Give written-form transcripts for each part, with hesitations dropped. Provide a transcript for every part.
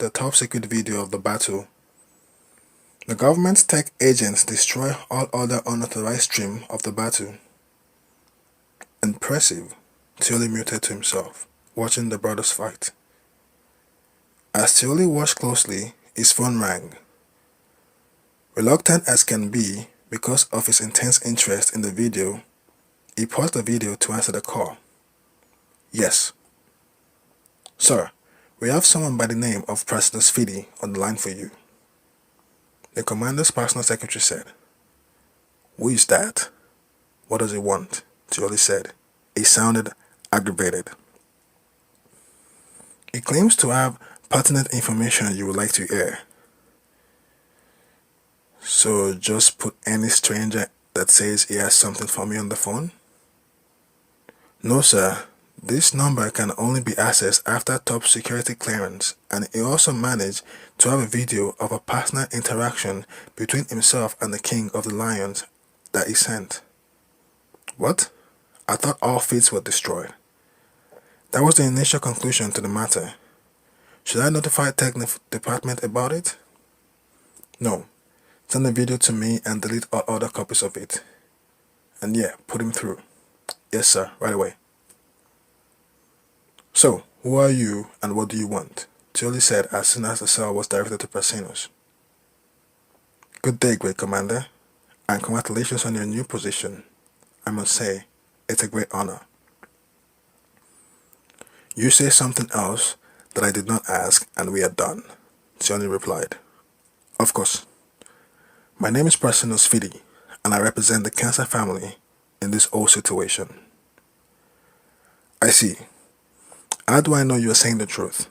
the top secret video of the battle. The government's tech agents destroy all other unauthorized stream of the battle. Impressive, Tioli muted to himself, watching the brothers fight. As Tioli watched closely, his phone rang. Reluctant as can be because of his intense interest in the video, he paused the video to answer the call. Yes. Sir, we have someone by the name of President Sfidi on the line for you. The commander's personal secretary said. Who is that? What does he want? Tioli said. He sounded aggravated. He claims to have pertinent information you would like to hear. So just put any stranger that says he has something for me on the phone? No, sir. This number can only be accessed after top security clearance, and he also managed to have a video of a personal interaction between himself and the king of the lions that he sent. What? I thought all feeds were destroyed. That was the initial conclusion to the matter. Should I notify tech department about it? No. Send the video to me and delete all other copies of it. And yeah, put him through. Yes, sir, right away. So, who are you and what do you want? Tioli said as soon as the cell was directed to Prasinos. Good day, great commander, and congratulations on your new position. I must say, it's a great honor. You say something else that I did not ask and we are done, Tioli replied. Of course. My name is Prasinos Fidi, and I represent the cancer family in this whole situation. I see. How do I know you are saying the truth?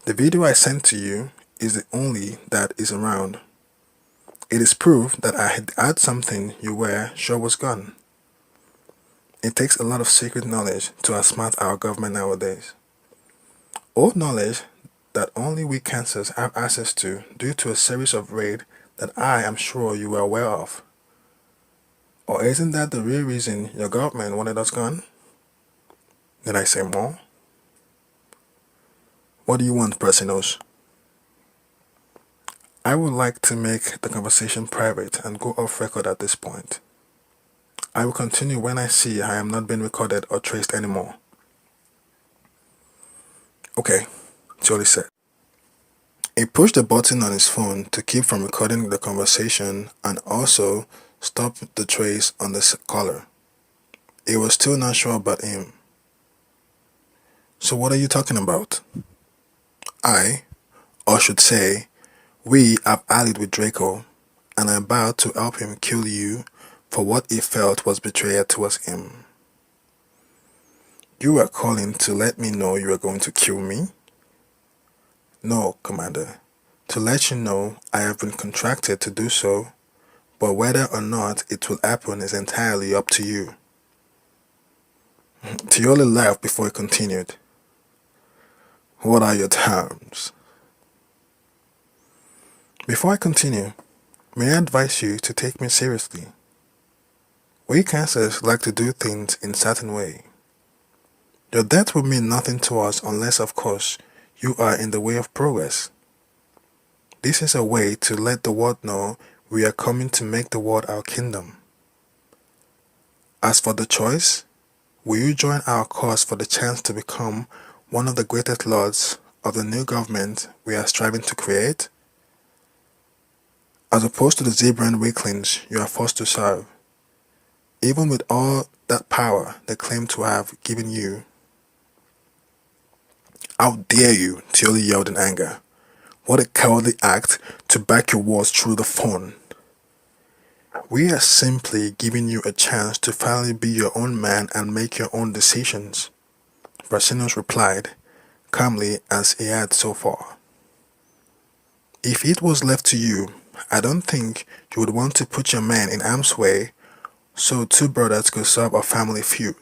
The video I sent to you is the only that is around. It is proof that I had something you were sure was gone. It takes a lot of secret knowledge to outsmart our government nowadays. Old knowledge that only we cancers have access to due to a series of raids that I am sure you were aware of. Or isn't that the real reason your government wanted us gone? Did I say more? What do you want, Prasinos? I would like to make the conversation private and go off record at this point. I will continue when I see I am not being recorded or traced anymore. Okay, Tioli said. He pushed the button on his phone to keep from recording the conversation and also stop the trace on the caller. He was still not sure about him. So what are you talking about? Or should say, we have allied with Draco and are about to help him kill you for what he felt was betrayal towards him. You are calling to let me know you are going to kill me? No, Commander. To let you know I have been contracted to do so, but whether or not it will happen is entirely up to you. Tioli laughed before he continued. What are your terms? Before I continue, may I advise you to take me seriously? We cancers like to do things in a certain way. Your death will mean nothing to us unless, of course, you are in the way of progress. This is a way to let the world know we are coming to make the world our kingdom. As for the choice, will you join our cause for the chance to become one of the greatest lords of the new government we are striving to create? As opposed to the Zebran weaklings you are forced to serve, even with all that power they claim to have given you. How dare you, Tioli yelled in anger. What a cowardly act to back your words through the phone. We are simply giving you a chance to finally be your own man and make your own decisions, Prasinos replied, calmly as he had so far. If it was left to you, I don't think you would want to put your men in harm's way so two brothers could solve a family feud.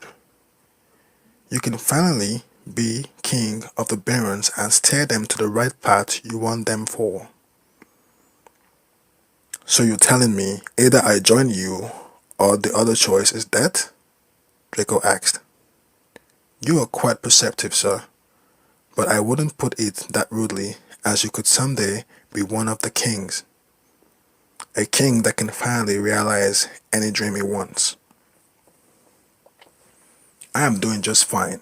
You can finally be king of the barons and steer them to the right path you want them for. So you're telling me either I join you or the other choice is death? Draco asked. You are quite perceptive, sir, but I wouldn't put it that rudely as you could someday be one of the kings. A king that can finally realize any dream he wants. I am doing just fine.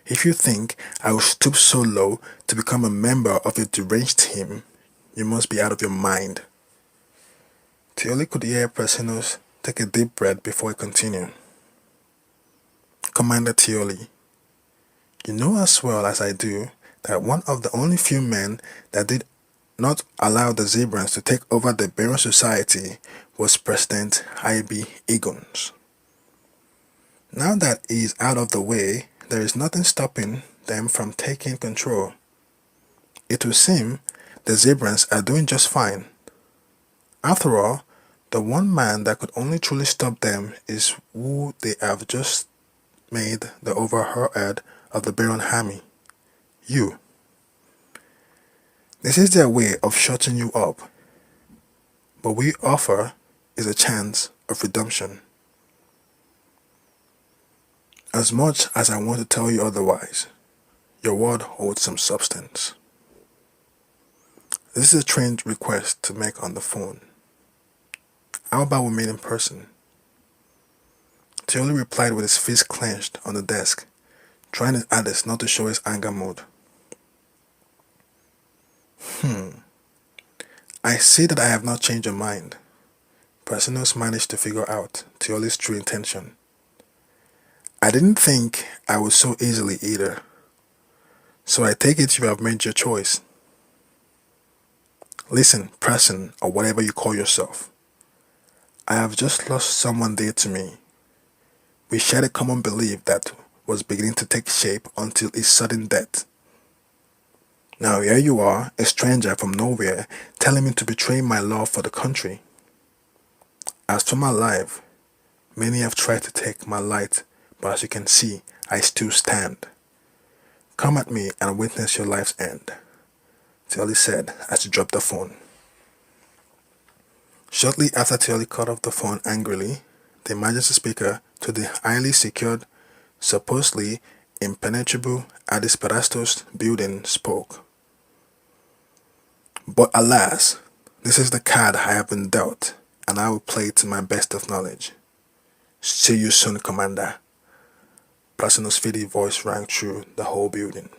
If you think I will stoop so low to become a member of a deranged team, you must be out of your mind. Tioli could hear Prasinos take a deep breath before he continued. Commander Tioli, you know as well as I do that one of the only few men that did not allow the Zebrans to take over the Baron Society was President I.B. Eggons. Now that he is out of the way, there is nothing stopping them from taking control. It would seem the Zebrans are doing just fine. After all, the one man that could only truly stop them is who they have just made the overall head of the Baron army. You. This is their way of shutting you up. What we offer is a chance of redemption. As much as I want to tell you otherwise, your word holds some substance. This is a strange request to make on the phone. How about we meet in person? Tioli replied with his fist clenched on the desk, trying his hardest not to show his anger mood. I see that I have not changed your mind. Prasinos managed to figure out Tioli's true intention. I didn't think I would so easily either. So I take it you have made your choice. Listen, Prasin, or whatever you call yourself. I have just lost someone dear to me. We shared a common belief that was beginning to take shape until his sudden death. Now here you are, a stranger from nowhere, telling me to betray my love for the country. As for my life, many have tried to take my light, but as you can see, I still stand. Come at me and witness your life's end, Tioli said as he dropped the phone. Shortly after Tioli cut off the phone angrily, the emergency speaker to the highly secured, supposedly impenetrable Addis Parastos building spoke. But alas, this is the card I have been dealt, and I will play it to my best of knowledge. See you soon, Commander. Prasinos' feedy voice rang through the whole building.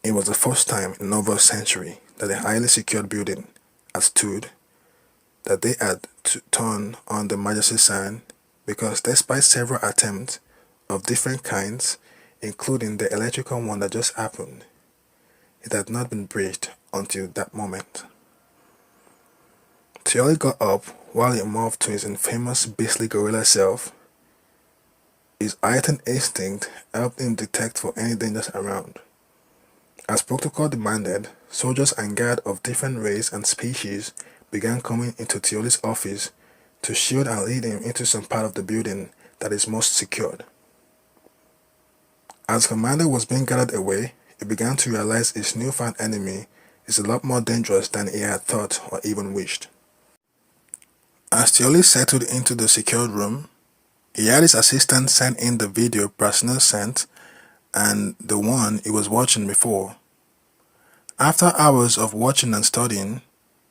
It was the first time in over a century that a highly secured building had stood, that they had to turn on the emergency sign, because despite several attempts of different kinds, including the electrical one that just happened, it had not been breached until that moment. Tioli got up while he morphed to his infamous beastly gorilla self. His heightened instinct helped him detect for any dangers around. As protocol demanded, soldiers and guards of different race and species began coming into Tioli's office to shield and lead him into some part of the building that is most secured. As Commander was being gathered away, he began to realize his newfound enemy is a lot more dangerous than he had thought or even wished. As Tioli settled into the secured room, he had his assistant send in the video Prasinos sent and the one he was watching before. After hours of watching and studying,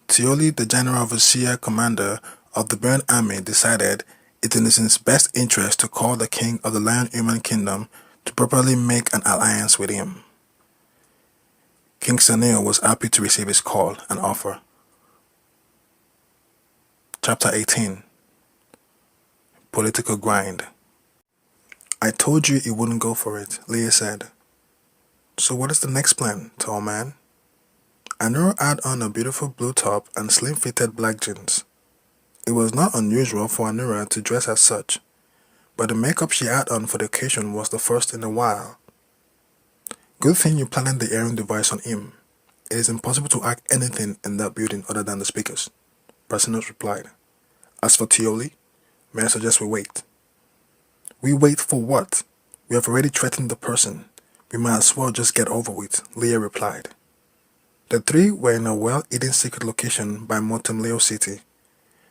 Tioli, the General Overseer Commander of the Baron Army, decided it is in his best interest to call the King of the Lion Human Kingdom to properly make an alliance with him. King Saneo was happy to receive his call and offer. Chapter 18. Political Grind. I told you he wouldn't go for it, Leah said. So what is the next plan, tall man? Anura had on a beautiful blue top and slim-fitted black jeans. It was not unusual for Anura to dress as such, but the makeup she had on for the occasion was the first in a while. Good thing you planted the hearing device on him. It is impossible to hack anything in that building other than the speakers, Prasinos replied. As for Tioli, may I suggest we wait? We wait for what? We have already threatened the person. We might as well just get over with, Leah replied. The three were in a well-hidden secret location by Mortemleo City.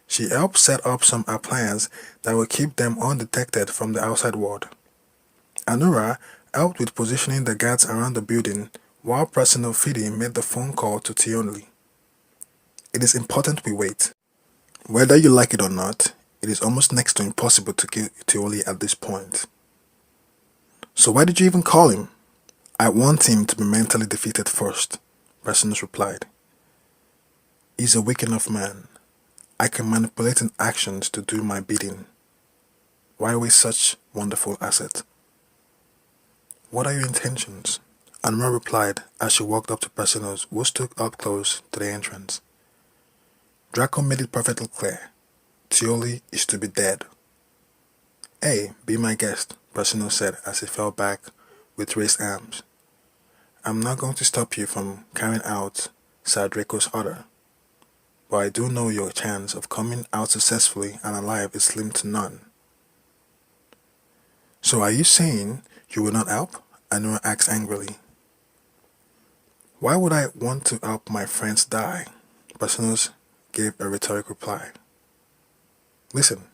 She helped set up some appliances that will keep them undetected from the outside world. Anura helped with positioning the guards around the building, while President Fidi made the phone call to Tioli. It is important we wait. Whether you like it or not, it is almost next to impossible to kill Tioli at this point. So why did you even call him? I want him to be mentally defeated first, President replied. He's a weak enough man. I can manipulate his actions to do my bidding. Why waste such wonderful asset? What are your intentions? Anwar replied as she walked up to Presinos, who stood up close to the entrance. Draco made it perfectly clear. Tioli is to be dead. Hey, be my guest, Presinos said as he fell back with raised arms. I'm not going to stop you from carrying out Sir Draco's order, but I do know your chance of coming out successfully and alive is slim to none. So are you saying you will not help? Anwar asked angrily. Why would I want to help my friends die? Presinos gave a rhetoric reply. Listen,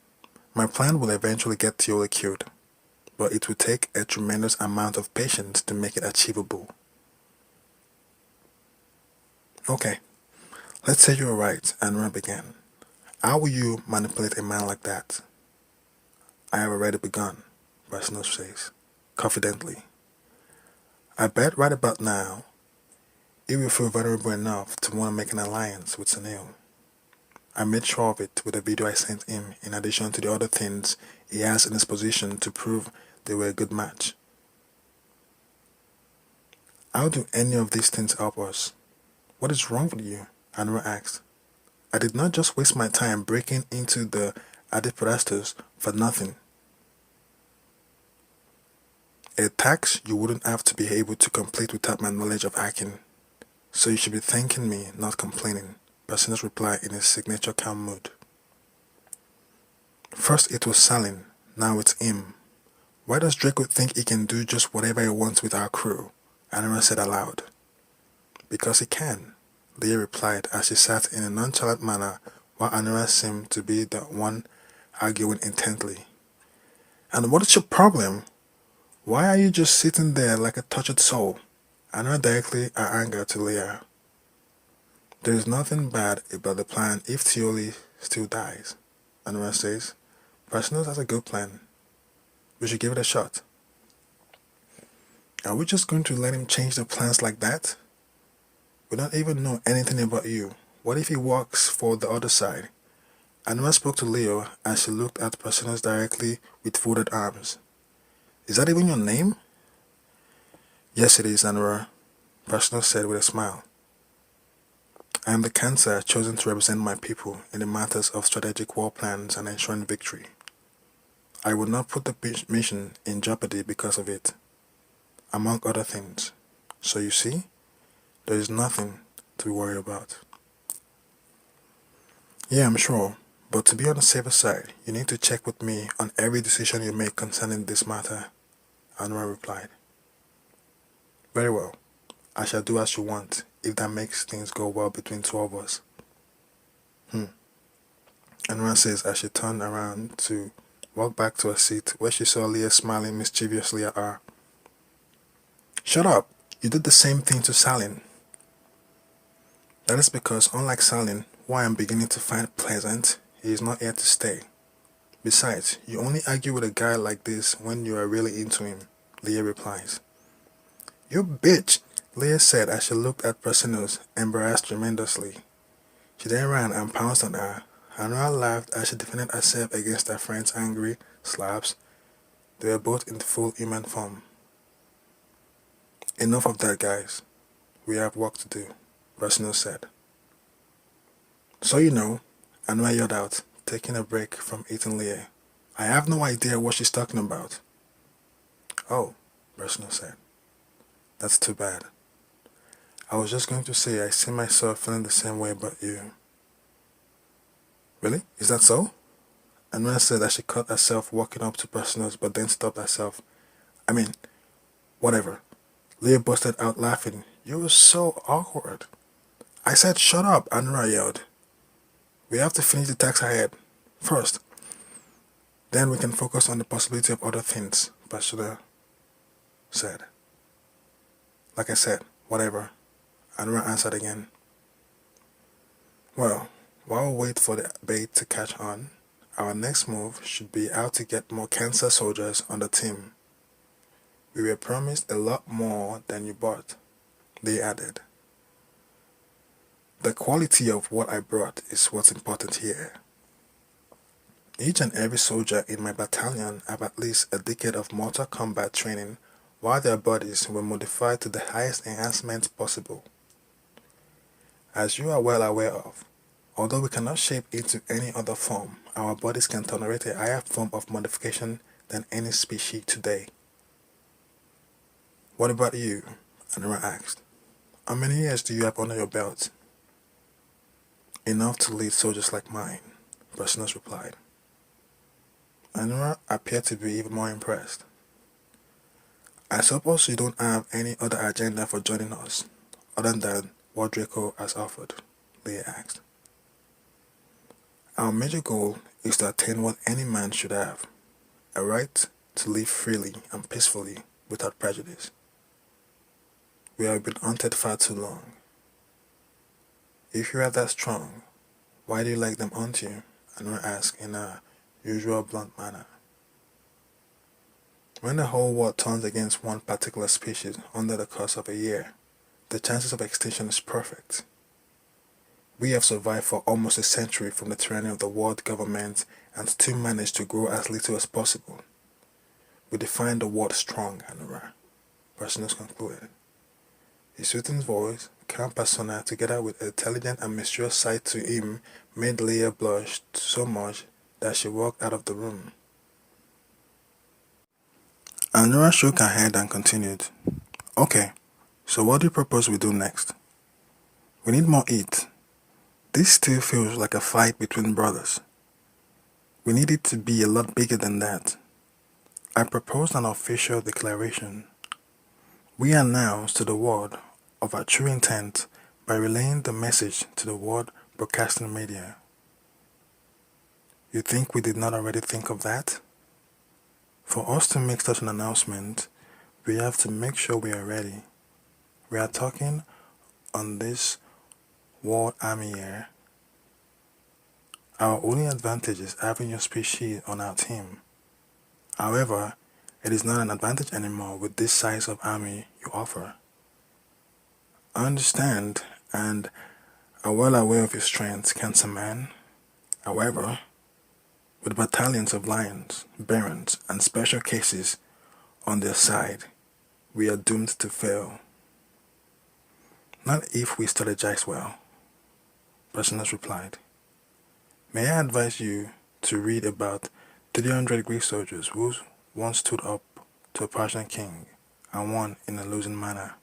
my plan will eventually get Tioli killed, but it will take a tremendous amount of patience to make it achievable. Okay, let's say you're right, Anwar began. How will you manipulate a man like that? I have already begun, Presinos says, confidently. I bet right about now, he will feel vulnerable enough to want to make an alliance with Sunil. I made sure of it with a video I sent him in addition to the other things he has in his position to prove they were a good match. How do any of these things help us? What is wrong with you? Anwar asked. I did not just waste my time breaking into the Adiprastos for nothing. A task you wouldn't have to be able to complete without my knowledge of hacking. So you should be thanking me, not complaining, Presinos replied in his signature calm mood. First it was Salin, now it's him. Why does Draco think he can do just whatever he wants with our crew? Anwar said aloud. Because he can, Leah replied as she sat in a nonchalant manner while Anwar seemed to be the one arguing intently. And what is your problem? Why are you just sitting there like a tortured soul? Anwar directly her anger to Leah. There is nothing bad about the plan if Tioli still dies, Anwar says. Presinos has a good plan. We should give it a shot. Are we just going to let him change the plans like that? We don't even know anything about you. What if he works for the other side? Anwar spoke to Leo as she looked at Presinos directly with folded arms. Is that even your name? Yes, it is, Anwar, Presinos said with a smile. I am the Cancer chosen to represent my people in the matters of strategic war plans and ensuring victory. I would not put the mission in jeopardy because of it, among other things. So you see, there is nothing to be worried about. Yeah, I'm sure, but to be on the safer side, you need to check with me on every decision you make concerning this matter, Anwar replied. Very well, I shall do as you want, if that makes things go well between two of us. Anwar says as she turned around to walk back to her seat where she saw Leah smiling mischievously at her. Shut up! You did the same thing to Salin. That is because, unlike Salin, who I am beginning to find pleasant, he is not here to stay. Besides, you only argue with a guy like this when you are really into him, Leah replies. You bitch! Leah said as she looked at Presinos, embarrassed tremendously. She then ran and pounced on her. Anwar laughed as she defended herself against her friend's angry slaps. They were both in full human form. Enough of that, guys. We have work to do, Presinos said. So you know, Anwar yelled out, taking a break from eating Leah. I have no idea what she's talking about. Oh, Presinos said. That's too bad. I was just going to say I see myself feeling the same way about you. Really? Is that so? Anwar said that she caught herself walking up to Presinos but then stopped herself. I mean, whatever. Leah busted out laughing. You were so awkward. I said shut up, Anwar yelled. We have to finish the task ahead. First. Then we can focus on the possibility of other things, Bashida said. Like I said, Whatever, Anura answered again. Well, while we wait for the bait to catch on, our next move should be how to get more cancer soldiers on the team. We were promised a lot more than you bought, they added. The quality of what I brought is what's important here. Each and every soldier in my battalion have at least a decade of mortal combat training, while their bodies were modified to the highest enhancement possible. As you are well aware of, although we cannot shape into any other form, our bodies can tolerate a higher form of modification than any species today. What about you? Anura asked. How many years do you have under your belt? Enough to lead soldiers like mine, Brasinos replied. Anura appeared to be even more impressed. I suppose you don't have any other agenda for joining us, other than what Draco has offered, Leah asked. Our major goal is to attain what any man should have, a right to live freely and peacefully without prejudice. We have been hunted far too long. If you are that strong, why do you like them hunt you? Anura asked in her usual blunt manner. When the whole world turns against one particular species under the course of a year, the chances of extinction is perfect. We have survived for almost a century from the tyranny of the world government and still managed to grow as little as possible. We define the word strong, Anura, Brasinos concluded. His soothing voice, calm persona, together with an intelligent and mysterious side to him, made Leah blush so much that she walked out of the room. Anura shook her head and continued. Okay, so what do you propose we do next? We need more heat. This still feels like a fight between brothers. We need it to be a lot bigger than that. I proposed an official declaration. We announce to the world of our true intent by relaying the message to the world broadcasting media. You think we did not already think of that? For us to make such an announcement, we have to make sure we are ready. We are talking on this World Army Year. Our only advantage is having your species on our team. However, it is not an advantage anymore with this size of army you offer. I understand and are well aware of your strengths, Cancer Man. However, with battalions of lions, barons, and special cases on their side, we are doomed to fail. Not if we strategize well, Brasinos replied. May I advise you to read about 300 Greek soldiers who once stood up to a Persian king and won in a losing manner.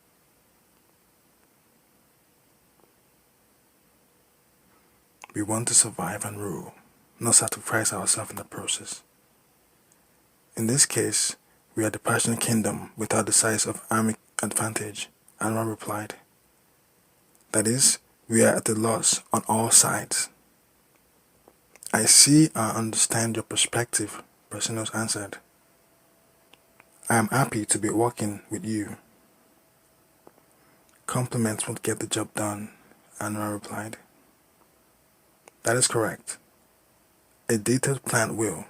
We want to survive and rule, not sacrifice ourselves in the process. In this case, we are the Persian kingdom without the size of army advantage, Anwar replied. That is, we are at a loss on all sides. I see and understand your perspective, Brasinos answered. I am happy to be working with you. Compliments won't get the job done, Anwar replied. That is correct. A detailed plan will.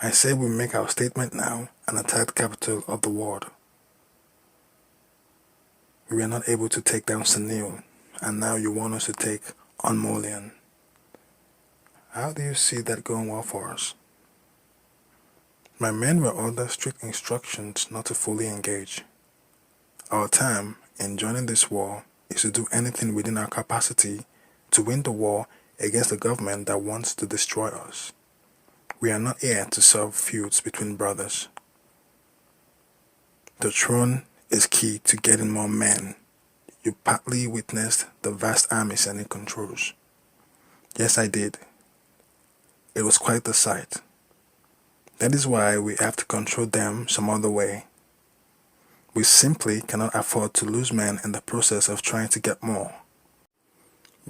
I say we make our statement now and attack the capital of the world. We were not able to take down Senil, and now you want us to take on Molian. How do you see that going well for us? My men were under strict instructions not to fully engage. Our time in joining this war is to do anything within our capacity to win the war against the government that wants to destroy us. We are not here to solve feuds between brothers. The throne is key to getting more men. You partly witnessed the vast army Senate controls. Yes, I did. It was quite the sight. That is why we have to control them some other way. We simply cannot afford to lose men in the process of trying to get more.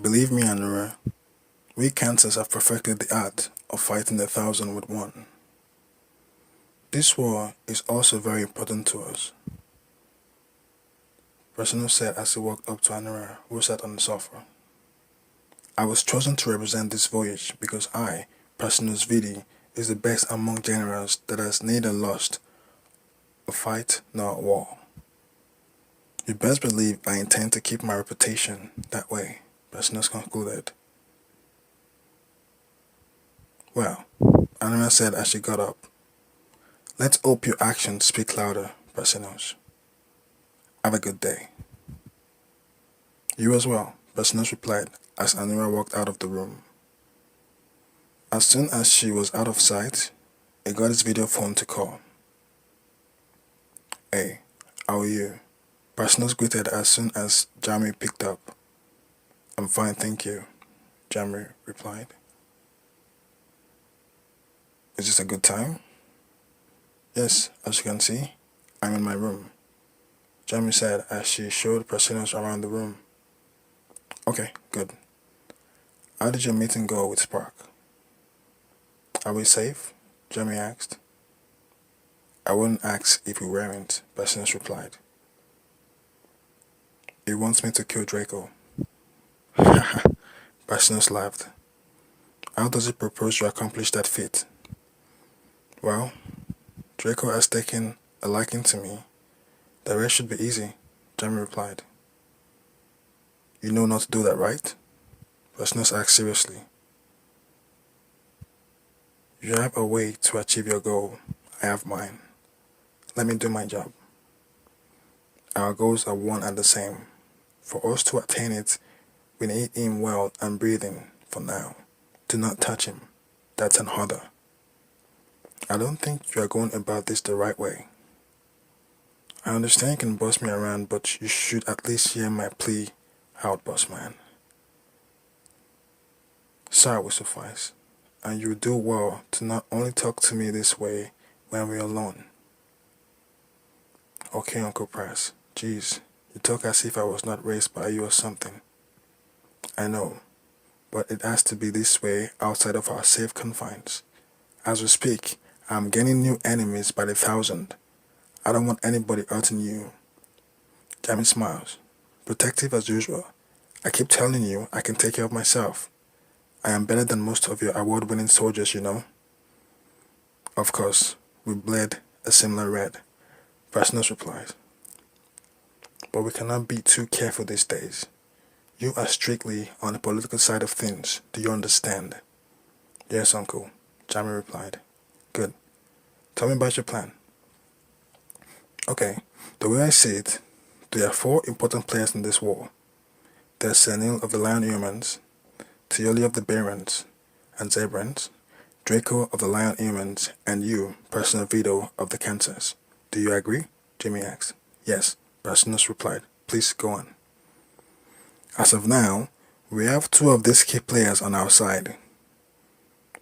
Believe me, Anura, we Kansas have perfected the art of fighting 1,000 with one. This war is also very important to us. Personal said as he walked up to Anura, who sat on the sofa. I was chosen to represent this voyage because I, Personal's Vidi, is the best among generals that has neither lost a fight nor a war. You best believe I intend to keep my reputation that way, Personal concluded. Well, Anura said as she got up. Let's hope your actions speak louder, Personals. Have a good day. You as well, Personals replied as Anura walked out of the room. As soon as she was out of sight, he got his video phone to call. Hey, how are you? Personals greeted as soon as Jamie picked up. I'm fine, thank you, Jamie replied. Is this a good time? Yes, as you can see, I'm in my room, Jamie said as she showed Personals around the room. Okay, good. How did your meeting go with Spark? Are we safe? Jamie asked. I wouldn't ask if we weren't, Personals replied. He wants me to kill Draco. Personals laughed. How does he propose to accomplish that feat? Well, Draco has taken a liking to me. The rest should be easy, Jamie replied. You know not to do that, right? Personals asked seriously. You have a way to achieve your goal. I have mine. Let me do my job. Our goals are one and the same. For us to attain it, we need him well and breathing for now. Do not touch him. That's an order. I don't think you are going about this the right way. I understand you can boss me around, but you should at least hear my plea out, boss man. Sorry will suffice, and you do well to not only talk to me this way when we're alone. Okay, Uncle Price. Jeez, you talk as if I was not raised by you or something. I know, but it has to be this way outside of our safe confines. As we speak, I'm gaining new enemies by the thousand. I don't want anybody hurting you. Jamie smiles. Protective as usual. I keep telling you I can take care of myself. I am better than most of your award-winning soldiers, you know. Of course, we bled a similar red. Personals replies. But we cannot be too careful these days. You are strictly on the political side of things. Do you understand? Yes, Uncle, Jamie replied. Good. Tell me about your plan. Okay, the way I see it, there are 4 important players in this war. There's Senil of the Lion Humans, Tioli of the Barons and Zebrans, Draco of the Lion Humans, and you, Personal Vito of the Cancers. Do you agree? Jimmy asked. Yes, Personals replied. Please go on. As of now, we have 2 of these key players on our side.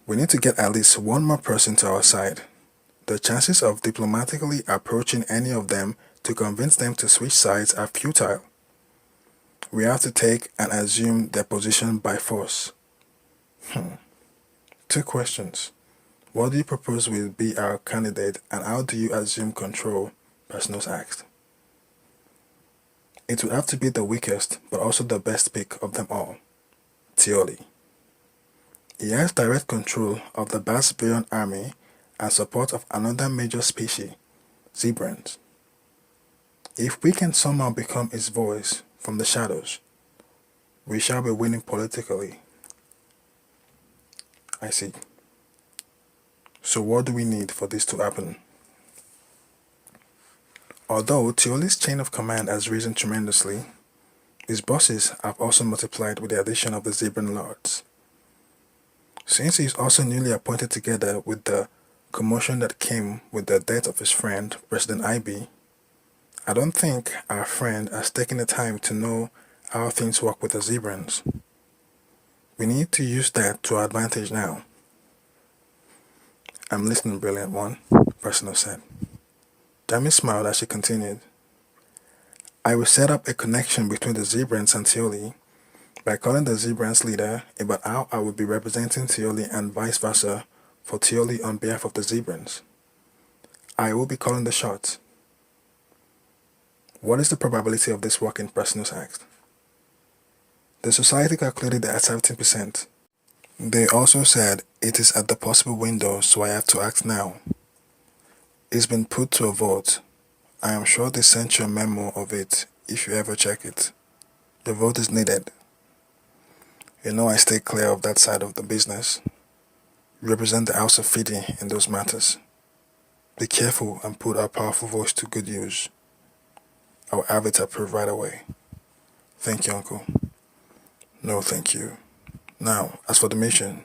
We need to get at least 1 more person to our side. The chances of diplomatically approaching any of them to convince them to switch sides are futile. We have to take and assume their position by force. 2 questions. What do you propose will be our candidate and how do you assume control? Personals asked. It would have to be the weakest but also the best pick of them all. Tioli. He has direct control of the Basbian army and support of another major species, Zebrans. If we can somehow become his voice from the shadows, we shall be winning politically. I see. So what do we need for this to happen? Although Tioli's chain of command has risen tremendously, his bosses have also multiplied with the addition of the Zebran Lords. Since he is also newly appointed together with the commotion that came with the death of his friend, President IB, I don't think our friend has taken the time to know how things work with the Zebrans. We need to use that to our advantage now. I'm listening, brilliant one, Personal said. Jamie smiled as she continued. I will set up a connection between the Zebrans and Tioli by calling the Zebrans leader about how I will be representing Tioli and vice versa for Tioli on behalf of the Zebrans. I will be calling the shots. What is the probability of this working? Personals asked. The society calculated it at 17%. They also said it is at the possible window, so I have to act now. It's been put to a vote. I am sure they sent you a memo of it if you ever check it. The vote is needed. You know I stay clear of that side of the business. You represent the House of Fidi in those matters. Be careful and put our powerful voice to good use. I will have it approved right away. Thank you, Uncle. No, thank you. Now, as for the mission,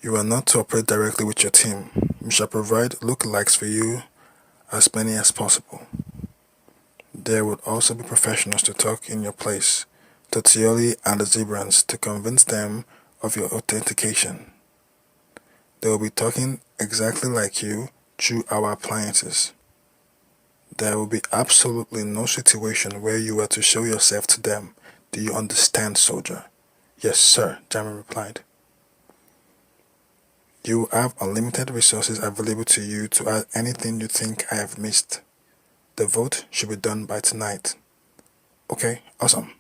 you are not to operate directly with your team. We shall provide lookalikes for you, as many as possible. There would also be professionals to talk in your place, to Tioli and the Zebrans, to convince them of your authentication. They will be talking exactly like you through our appliances. There will be absolutely no situation where you are to show yourself to them. Do you understand, soldier? Yes, sir, Jamie replied. You will have unlimited resources available to you to add anything you think I have missed. The vote should be done by tonight. Okay, awesome.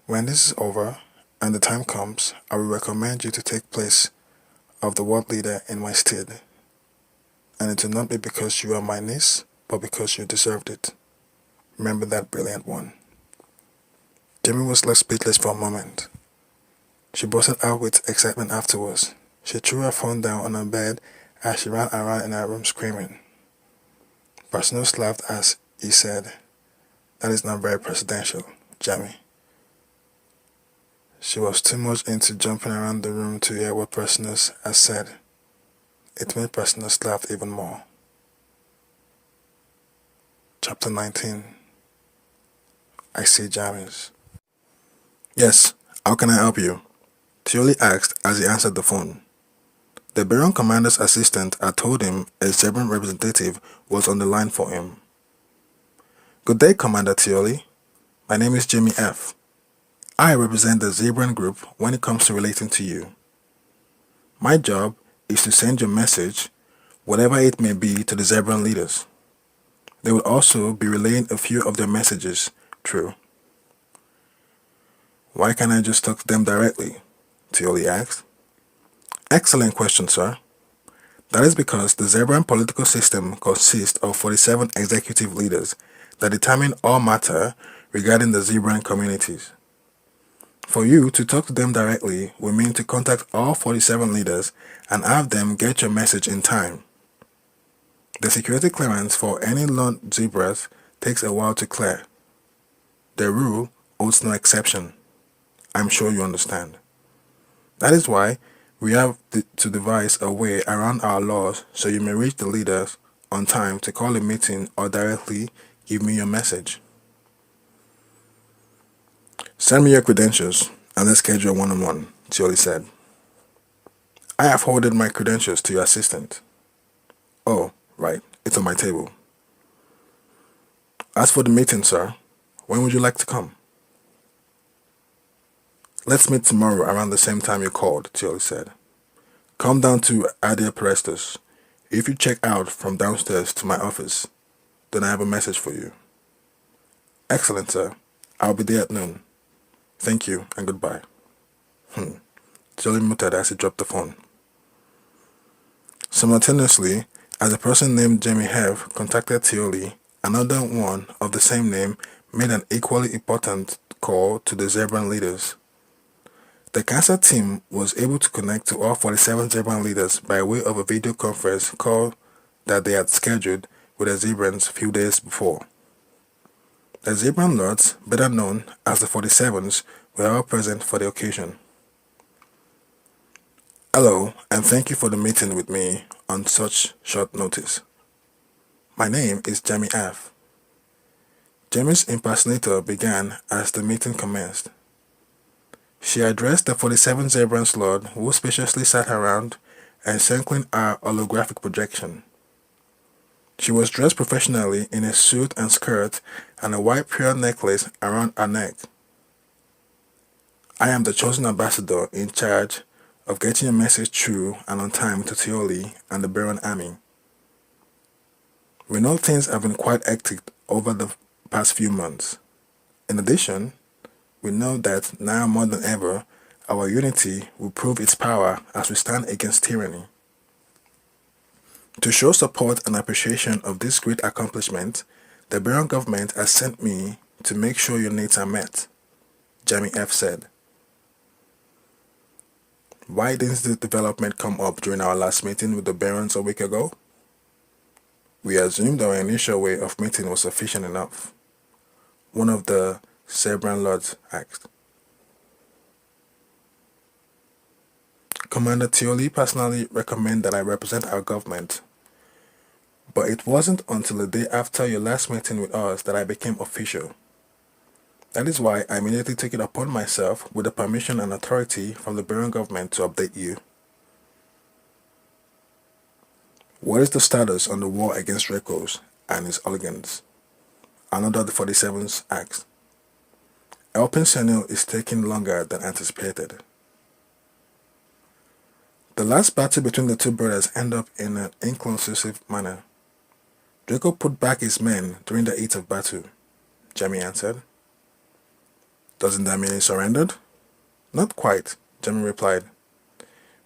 When this is over and the time comes, I will recommend you to take place of the world leader in my stead. And it will not be because you are my niece, but because you deserved it. Remember that, brilliant one. Jamie was left speechless for a moment. She busted out with excitement afterwards. She threw her phone down on her bed as she ran around in her room screaming. Barcelos laughed as he said, "That is not very presidential, Jamie." She was too much into jumping around the room to hear what Barcelos had said. It made Barcelos laugh even more. Chapter 19. I see Jammys. Yes, how can I help you? Tioli asked as he answered the phone. The Baron Commander's assistant had told him a Zebran representative was on the line for him. Good day, Commander Tioli. My name is Jimmy F. I represent the Zebran group when it comes to relating to you. My job is to send your message, whatever it may be, to the Zebran leaders. They will also be relaying a few of their messages through. Why can't I just talk to them directly? Tioli asked. Excellent question, sir. That is because the Zebran political system consists of 47 executive leaders that determine all matter regarding the Zebran communities. For you to talk to them directly will mean to contact all 47 leaders and have them get your message in time. The security clearance for any lone zebras takes a while to clear. The rule holds no exception. I'm sure you understand. That is why we have to devise a way around our laws so you may reach the leaders on time to call a meeting or directly give me your message. Send me your credentials and let's schedule a one-on-one, Tioli said. I have forwarded my credentials to your assistant. Oh, right, it's on my table. As for the meeting, sir, when would you like to come? Let's meet tomorrow around the same time you called, Tioli said. Come down to Adia Prestos. If you check out from downstairs to my office, then I have a message for you. Excellent, sir. I'll be there at noon. Thank you and goodbye. Tioli muttered as he dropped the phone. Simultaneously, as a person named Jamie Hev contacted Tioli, another one of the same name made an equally important call to the Zebran leaders. The cancer team was able to connect to all 47 Zebran leaders by way of a video conference call that they had scheduled with the Zebrans a few days before. The Zebran Lords, better known as the 47s, were all present for the occasion. Hello, and thank you for the meeting with me on such short notice. My name is Jamie F. Jamie's impersonator began as the meeting commenced. She addressed the 47 Zebrans Lord who spaciously sat around encircling our holographic projection. She was dressed professionally in a suit and skirt and a white pearl necklace around her neck. I am the chosen ambassador in charge of getting your message through and on time to Tioli and the Baron Army. We know things have been quite hectic over the past few months. In addition, we know that now more than ever, our unity will prove its power as we stand against tyranny. To show support and appreciation of this great accomplishment, the Bureau government has sent me to make sure your needs are met, Jamie F. said. Why didn't this development come up during our last meeting with the Barons a week ago? We assumed our initial way of meeting was sufficient enough, one of the Zebran Lords asked. Commander Tioli personally recommended that I represent our government, but it wasn't until the day after your last meeting with us that I became official. That is why I immediately took it upon myself, with the permission and authority from the Bureau government, to update you. What is the status on the war against Dracos and his hooligans? Another of the 47s asked. Helping Senil is taking longer than anticipated. The last battle between the two brothers ended up in an inconclusive manner. Draco put back his men during the heat of battle, Jamie answered. Doesn't that mean he surrendered? Not quite, Jamie replied.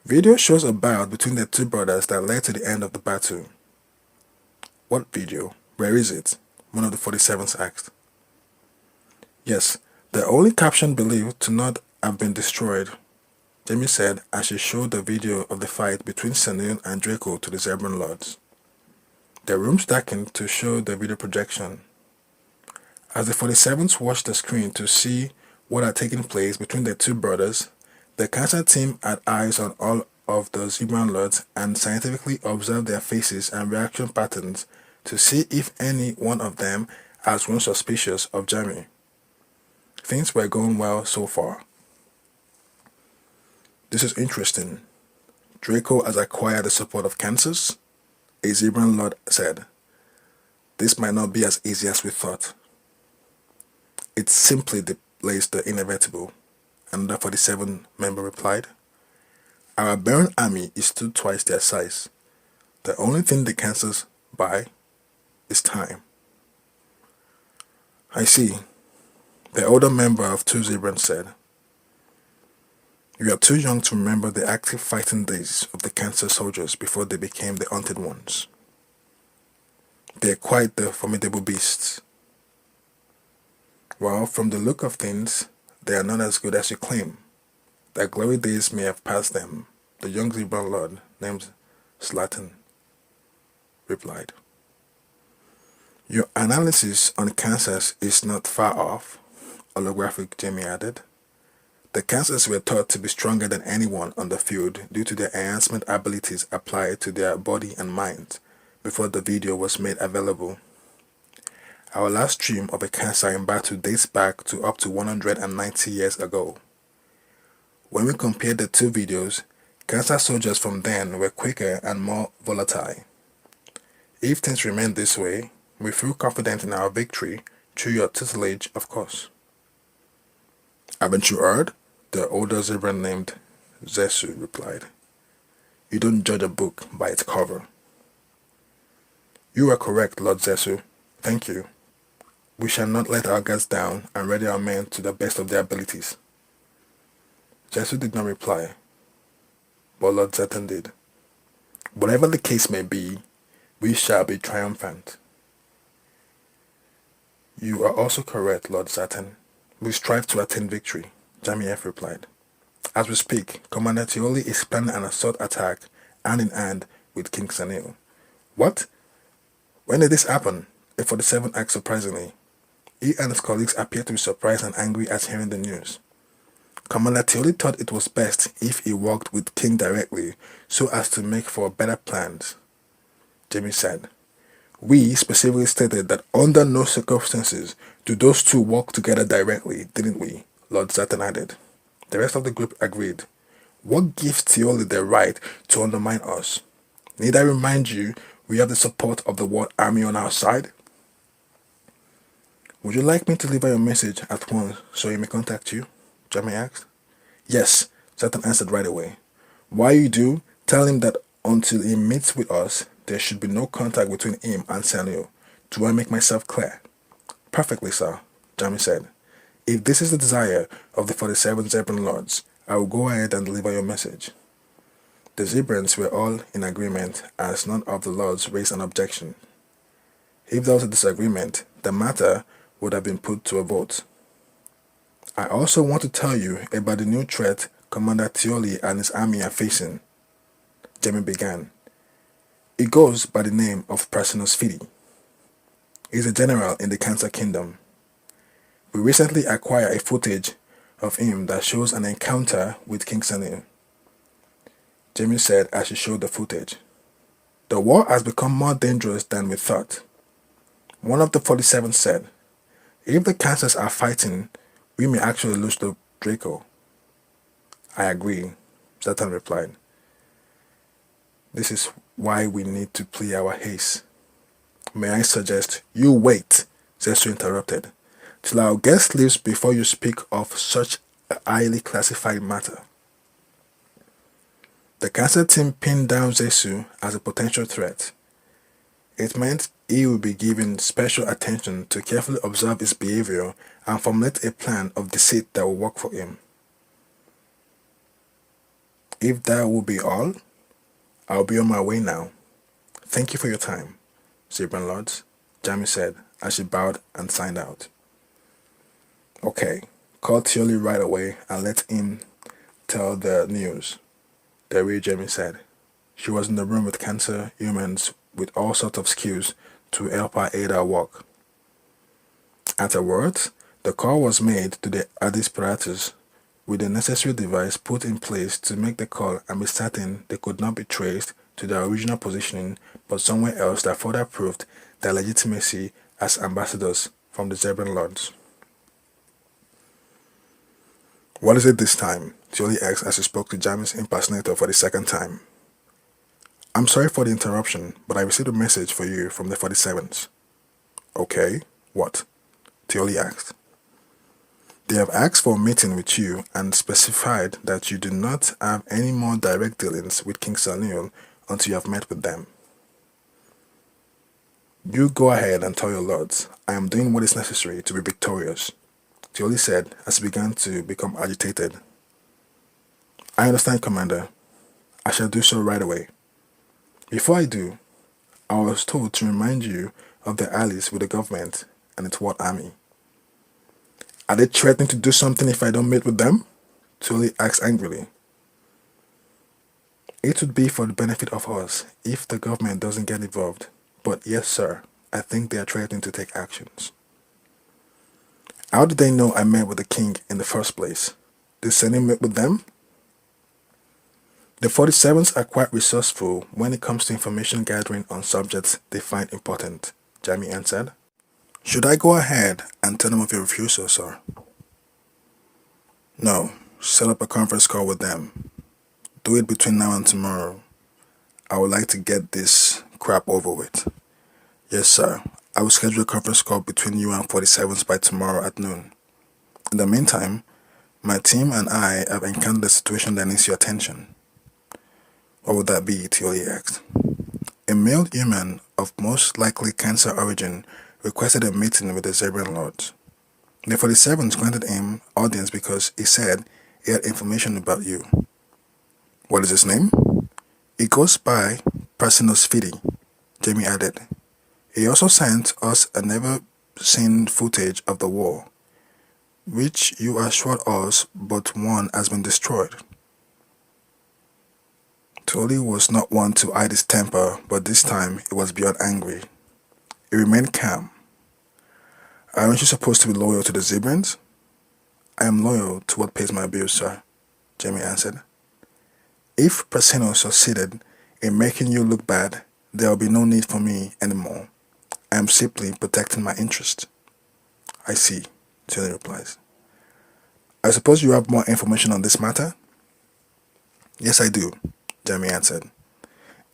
Video shows a bout between the two brothers that led to the end of the battle. What video? Where is it? One of the 47s asked. Yes, the only caption believed to not have been destroyed, Jamie said as she showed the video of the fight between Sanil and Draco to the Zebran Lords. The room darkened to show the video projection. As the 47s watched the screen to see what had taken place between the two brothers, the cancer team had eyes on all of the Zebran Lords and scientifically observed their faces and reaction patterns to see if any one of them has grown suspicious of Jamie. Things were going well so far. This is interesting. Draco has acquired the support of cancers, a Zebran Lord said. This might not be as easy as we thought. It simply delays the inevitable, another 47 member replied. Our Baron army is still twice their size. The only thing the cancers buy is time. I see, the older member of two Zebrans said. You are too young to remember the active fighting days of the cancer soldiers before they became the hunted ones. They are quite the formidable beasts. Well, from the look of things, they are not as good as you claim. Their glory days may have passed them, the young Zebran Lord named Slatin replied. Your analysis on cancers is not far off, holographic Jamie added. The cancers were thought to be stronger than anyone on the field due to their enhancement abilities applied to their body and mind before the video was made available. Our last stream of a cancer in battle dates back to up to 190 years ago. When we compared the two videos, cancer soldiers from then were quicker and more volatile. If things remain this way, we feel confident in our victory through your tutelage, of course. Haven't you heard? The older Zebran named Zesu replied. You don't judge a book by its cover. You are correct, Lord Zesu. Thank you. We shall not let our guards down and ready our men to the best of their abilities. Zesu did not reply, but Lord Zetan did. Whatever the case may be, we shall be triumphant. You are also correct, Lord Zetan. We strive to attain victory, Jamie F. replied. As we speak, Commander Tioli is planning an assault attack hand in hand with King Sanil. What? When did this happen? A 47 asked surprisingly. He and his colleagues appeared to be surprised and angry at hearing the news. Commander Tioli thought it was best if he worked with King directly so as to make for better plans, Jamie said. We specifically stated that under no circumstances do those two work together directly, didn't we? Lord Zatan added. The rest of the group agreed. What gives Tioli the right to undermine us? Need I remind you we have the support of the World Army on our side? Would you like me to leave your message at once so he may contact you? Jamie asked. Yes, Zatan answered right away. While you do, tell him that until he meets with us, there should be no contact between him and Samuel. Do I make myself clear? Perfectly, sir, Jamie said. If this is the desire of the 47 Zebran Lords, I will go ahead and deliver your message. The Zebrans were all in agreement, as none of the Lords raised an objection. If there was a disagreement, the matter would have been put to a vote. I also want to tell you about the new threat Commander Tioli and his army are facing, Jamie began. He goes by the name of Personus Fidi. He's a general in the Cancer Kingdom. We recently acquired a footage of him that shows an encounter with King Sanil, Jamie said as she showed the footage. The war has become more dangerous than we thought. One of the 47 said, if the Cancers are fighting, we may actually lose the Draco. I agree, Zatan replied. This is why we need to play our haste. May I suggest you wait, Zesu interrupted, till our guest leaves before you speak of such a highly classified matter. The Cancer team pinned down Zesu as a potential threat. It meant he would be given special attention to carefully observe his behavior and formulate a plan of deceit that will work for him. If that will be all, I'll be on my way now. Thank you for your time, Zebran Lords, Jamie said as she bowed and signed out. Okay, call Tioli right away and let him tell the news, the real Jamie said. She was in the room with Cancer humans with all sorts of skills to help her aid her work. Afterwards, the call was made to the Addis apparatus with the necessary device put in place to make the call and be certain they could not be traced to their original positioning but somewhere else that further proved their legitimacy as ambassadors from the Zebran Lords. What is it this time? Tioli asked as she spoke to Jamie's impersonator for the second time. I'm sorry for the interruption, but I received a message for you from the 47s. Okay, what? Tioli asked. They have asked for a meeting with you and specified that you do not have any more direct dealings with King Sanil until you have met with them. You go ahead and tell your lords, I am doing what is necessary to be victorious, Tioli said as he began to become agitated. I understand, Commander. I shall do so right away. Before I do, I was told to remind you of the allies with the government and its war army. Are they threatening to do something if I don't meet with them? Tioli asked angrily. It would be for the benefit of us if the government doesn't get involved. But yes, sir, I think they are threatening to take actions. How did they know I met with the king in the first place? Did Seni meet with them? The 47s are quite resourceful when it comes to information gathering on subjects they find important, Jamie answered. Should I go ahead and tell them of your refusal, sir? No, set up a conference call with them. Do it between now and tomorrow. I would like to get this crap over with. Yes, sir. I will schedule a conference call between you and 47s by tomorrow at noon. In the meantime, my team and I have encountered a situation that needs your attention. What would that be? Tioli asked. A male human of most likely Cancer origin requested a meeting with the Zebran Lords. The 47s granted him audience because he said he had information about you. What is his name? He goes by Personus Fidi, Jamie added. He also sent us a never-seen footage of the war, which you assured us but one has been destroyed. Tioli was not one to hide his temper, but this time it was beyond angry. He remained calm. Aren't you supposed to be loyal to the Zebrans? I am loyal to what pays my bills, sir, Jamie answered. If Prasino succeeded in making you look bad, there will be no need for me anymore. I am simply protecting my interest. I see, Tioli replies. I suppose you have more information on this matter? Yes, I do, Jamie answered.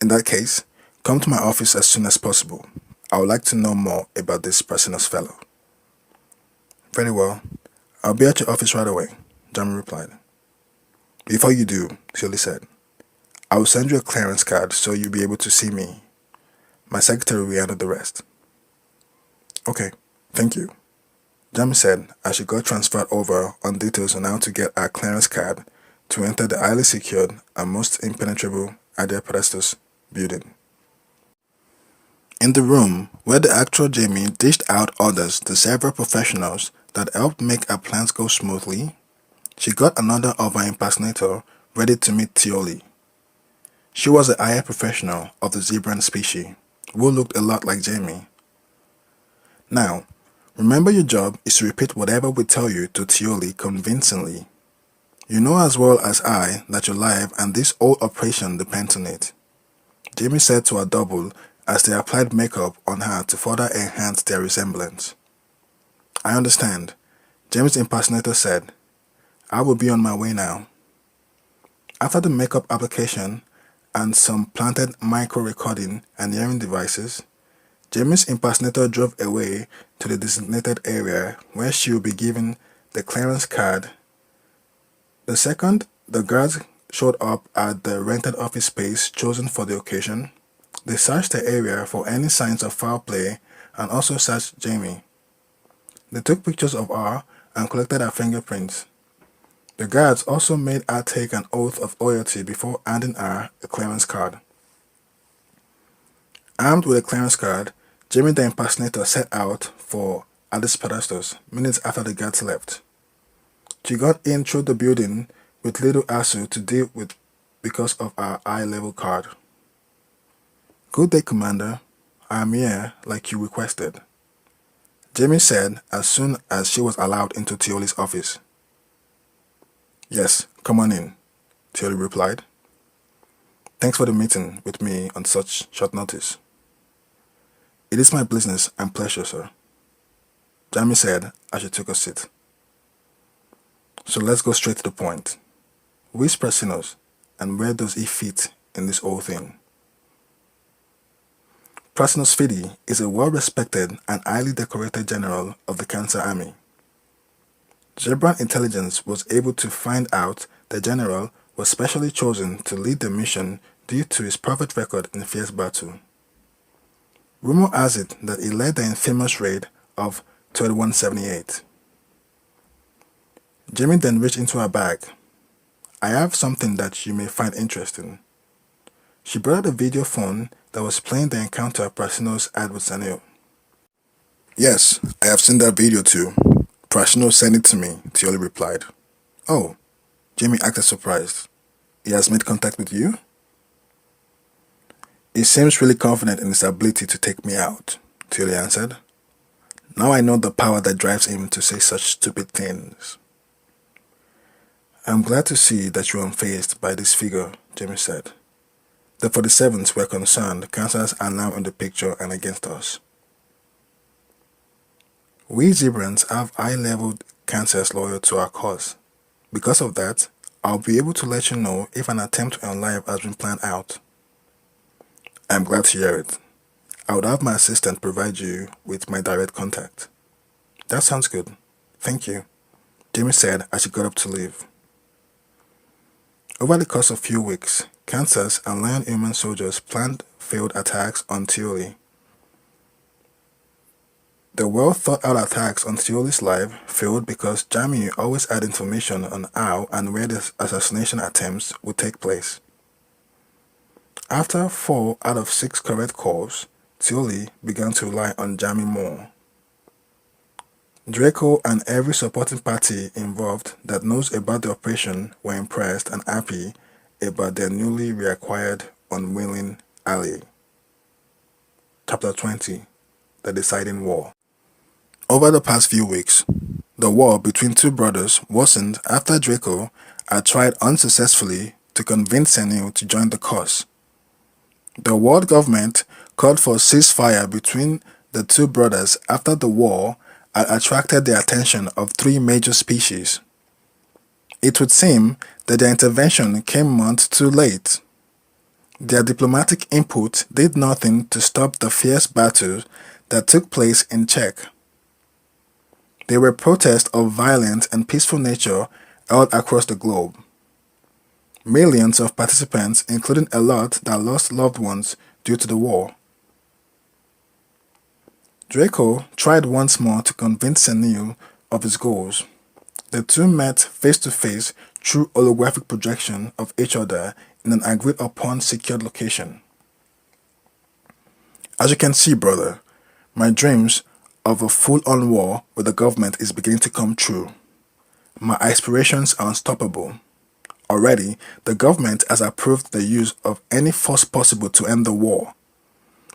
In that case, come to my office as soon as possible. I would like to know more about this Prasinos fellow. Very well. I'll be at your office right away, Jamie replied. Before you do, Tioli said, I will send you a clearance card so you'll be able to see me. My secretary will handle the rest. Okay, thank you, Jamie said as she got transferred over on details on how to get her clearance card to enter the highly secured and most impenetrable Adair Pedestals building. In the room where the actual Jamie dished out orders to several professionals that helped make her plans go smoothly, she got another of her impersonator ready to meet Tioli. She was a higher professional of the zebra species who looked a lot like Jamie. Now, remember your job is to repeat whatever we tell you to Tioli convincingly. You know as well as I that your life and this whole operation depends on it, Jamie said to her double as they applied makeup on her to further enhance their resemblance. I understand, Jamie's impersonator said. I will be on my way now. After the makeup application and some planted micro-recording and hearing devices, Jamie's impersonator drove away to the designated area where she would be given the clearance card. The second the guards showed up at the rented office space chosen for the occasion, they searched the area for any signs of foul play and also searched Jamie. They took pictures of her and collected her fingerprints. The guards also made her take an oath of loyalty before handing her a clearance card. Armed with a clearance card, Jamie the impersonator set out for Alice Pedestals minutes after the guards left. She got in through the building with little hassle to deal with because of her high-level card. Good day, Commander. I am here like you requested, Jamie said as soon as she was allowed into Tioli's office. Yes, come on in, Tioli replied. Thanks for the meeting with me on such short notice. It is my business and pleasure, sir, Jamie said as she took a seat. So let's go straight to the point. Who is Prasinos and where does he fit in this whole thing? Prasinos Fidi is a well-respected and highly decorated general of the Cancer Army. Zebran Intelligence was able to find out the general was specially chosen to lead the mission due to his perfect record in fierce battle. Rumor has it that he led the infamous raid of 2178. Jamie then reached into her bag. I have something that you may find interesting. She brought out a video phone that was playing the encounter Prasinos had with Sanil. Yes, I have seen that video too. Prasinos sent it to me, Tioli replied. Oh, Jamie acted surprised. He has made contact with you? He seems really confident in his ability to take me out, Tioli answered. Now I know the power that drives him to say such stupid things. I'm glad to see that you are unfazed by this figure, Jamie said. The 47s were concerned cancers are now in the picture and against us. We Zebrans have high-level cancers loyal to our cause. Because of that, I'll be able to let you know if an attempt to unlive has been planned out. I'm glad to hear it. I would have my assistant provide you with my direct contact. That sounds good. Thank you, Jamie said as she got up to leave. Over the course of a few weeks, Cancers and Lion Human soldiers planned failed attacks on Tioli. The well-thought-out attacks on Tioli's life failed because Jamie always had information on how and where the assassination attempts would take place. After 4 out of 6 correct calls, Tioli began to rely on Jamie more. Draco and every supporting party involved that knows about the operation were impressed and happy about their newly reacquired unwilling ally. Chapter 20: The Deciding War. Over the past few weeks, the war between two brothers worsened after Draco had tried unsuccessfully to convince Senil to join the cause. The world government called for a ceasefire between the two brothers after the war had attracted the attention of 3 major species. It would seem that their intervention came months too late. Their diplomatic input did nothing to stop the fierce battle that took place in Czech. There were protests of violent and peaceful nature held across the globe. Millions of participants, including a lot that lost loved ones due to the war. Draco tried once more to convince Senil of his goals. The two met face to face through holographic projection of each other in an agreed upon secured location. As you can see, brother, my dreams of a full-on war with the government is beginning to come true. My aspirations are unstoppable. Already, the government has approved the use of any force possible to end the war.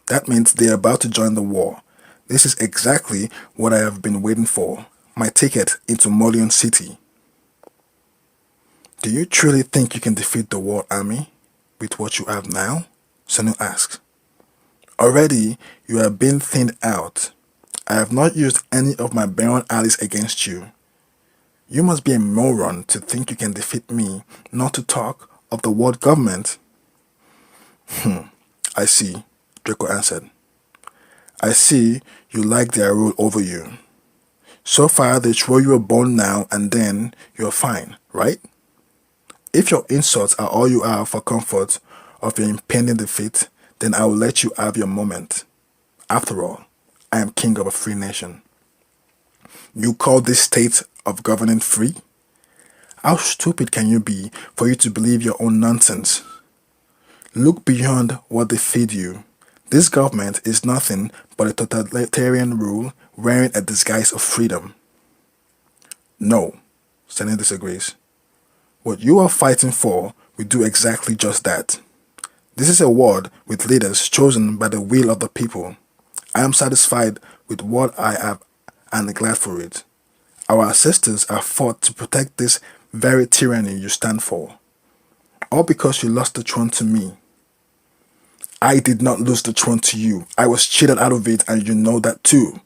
That means they are about to join the war. This is exactly what I have been waiting for. My ticket into Molion City. Do you truly think you can defeat the world army with what you have now? Sanu asked. Already, you are being thinned out. I have not used any of my Baron allies against you. You must be a moron to think you can defeat me, not to talk of the world government. I see, Draco answered. I see you like their rule over you. So far they throw you a bone now and then you're fine, right? If your insults are all you have for comfort of your impending defeat, then I will let you have your moment. After all, I am king of a free nation. You call this state of governing free? How stupid can you be for you to believe your own nonsense? Look beyond what they feed you. This government is nothing but a totalitarian rule wearing a disguise of freedom. No, Senate disagrees. What you are fighting for will do exactly just that. This is a world with leaders chosen by the will of the people. I am satisfied with what I have and glad for it. Our ancestors have fought to protect this very tyranny you stand for. All because you lost the throne to me. I did not lose the throne to you. I was cheated out of it and you know that too.